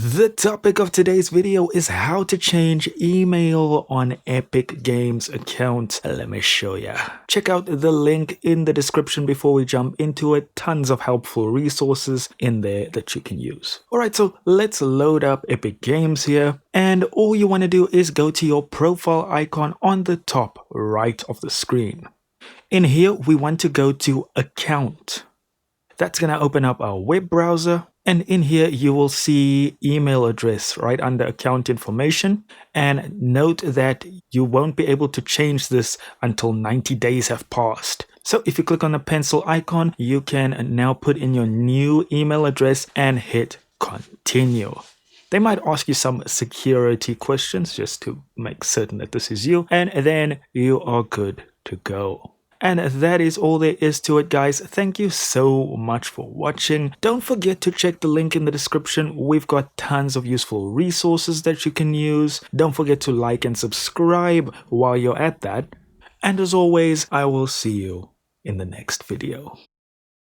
The topic of today's video is how to change email on Epic Games account. Let me show ya. Check out the link in the description before we jump into it. Tons of helpful resources in there that you can use. Alright, so let's load up Epic Games here. And all you want to do is go to your profile icon on the top right of the screen. In here, we want to go to Account. That's going to open up our web browser. And in here, you will see email address right under account information. And note that you won't be able to change this until 90 days have passed. So if you click on the pencil icon, you can now put in your new email address and hit continue. They might ask you some security questions just to make certain that this is you. And then you are good to go. And that is all there is to it, guys. Thank you so much for watching. Don't forget to check the link in the description. We've got tons of useful resources that you can use. Don't forget to like and subscribe while you're at that. And as always, I will see you in the next video.